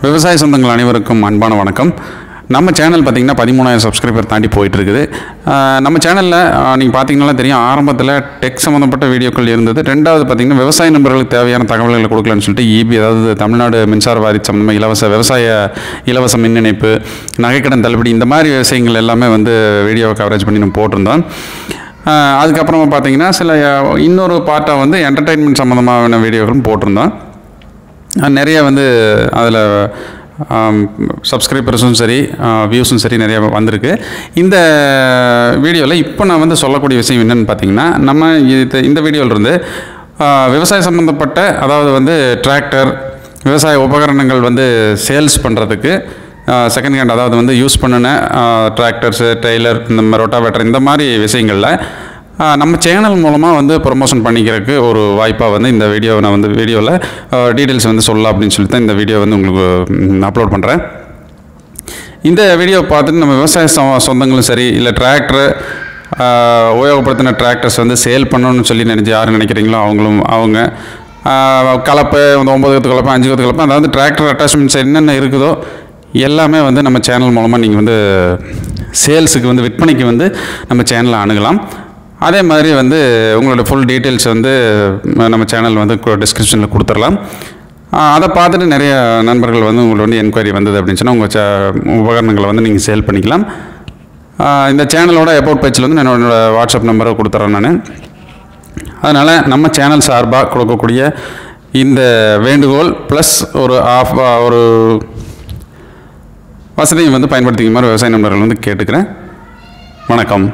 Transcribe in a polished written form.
விவசாய சொந்தங்கள் அனைவருக்கும் அன்பான வணக்கம். நம்ம சேனல் பார்த்திங்கன்னா 13,000 சப்ஸ்கிரைபர் தாண்டி போயிட்டுருக்குது. நம்ம சேனலில் நீங்கள் பார்த்தீங்கன்னா தெரியும், ஆரம்பத்தில் டெக் சம்மந்தப்பட்ட வீடியோக்கள் இருந்தது. ரெண்டாவது பார்த்திங்கன்னா விவசாய நண்பர்களுக்கு தேவையான தகவல்களை கொடுக்கலான்னு சொல்லிட்டு அதாவது தமிழ்நாடு மின்சார வாரிய சம்மந்தமாக இலவச மின் இணைப்பு, நகைக்கடன் தள்ளுபடி, இந்த மாதிரி விஷயங்கள் எல்லாமே வீடியோவை கவரேஜ் பண்ணி நம்ம போட்டிருந்தோம். அதுக்கப்புறமா பார்த்திங்கன்னா இன்னொரு பார்ட்டாக என்டர்டெயின்மெண்ட் சம்மந்தமான வீடியோக்களும் போட்டிருந்தோம். நிறைய அதில் சப்ஸ்கிரைபர்ஸும் சரி வியூஸும் சரி நிறைய வந்திருக்கு. இந்த வீடியோவில் இப்போ நான் சொல்லக்கூடிய விஷயம் என்னென்னு பார்த்தீங்கன்னா, நம்ம இந்த வீடியோவிலிருந்து விவசாய சம்மந்தப்பட்ட, அதாவது டிராக்டர், விவசாய உபகரணங்கள் சேல்ஸ் பண்ணுறதுக்கு செகண்ட் ஹேண்ட், அதாவது யூஸ் பண்ணின டிராக்டர்ஸு, டெய்லர், இந்த ரொட்டாவேட்டர், இந்த மாதிரி விஷயங்களில் நம்ம சேனல் மூலமாக ப்ரொமோஷன் பண்ணிக்கிறதுக்கு ஒரு வாய்ப்பாக இந்த வீடியோவை நான் வீடியோவில் டீட்டெயில்ஸ் சொல்லலாம் அப்படின்னு சொல்லிட்டு தான் இந்த வீடியோ உங்களுக்கு அப்லோட் பண்ணுறேன். இந்த வீடியோ பார்த்துட்டு நம்ம விவசாய சொந்தங்களும் சரி, இல்லை டிராக்டர் உபயோகப்படுத்தின டிராக்டர்ஸ் சேல் பண்ணணும்னு சொல்லி யார் நினைக்கிறீங்களோ அவங்க கலப்பை 9 கத்து கலப்பை, 5 கத்து கலப்பை, அதாவது டிராக்டர் அட்டாச்மெண்ட்ஸ் என்னென்ன இருக்குதோ எல்லாமே நம்ம சேனல் மூலமாக நீங்கள் சேல்ஸுக்கு விற்பனைக்கு நம்ம சேனலை அணுகலாம். அதே மாதிரி உங்களோட ஃபுல் டீட்டெயில்ஸ் நம்ம சேனல் டிஸ்கிரிப்ஷனில் கொடுத்துடலாம். அதை பார்த்துட்டு நிறைய நண்பர்கள் உங்களுக்கு என்கொயரி வந்தது அப்படின்னு சொன்னால் உங்கள் உபகரணங்களை நீங்கள் சேல் பண்ணிக்கலாம். இந்த சேனலோட அபவுட் பேஜில் என்னோட வாட்ஸ்அப் நம்பரை கொடுத்துட்றேன் நான். அதனால் நம்ம சேனல் சார்பாக கொடுக்கக்கூடிய இந்த வேண்டுகோள் ப்ளஸ் ஒரு வசதியை பயன்படுத்திக்க மாதிரி விவசாய நண்பர்கள் கேட்டுக்கிறேன். வணக்கம்.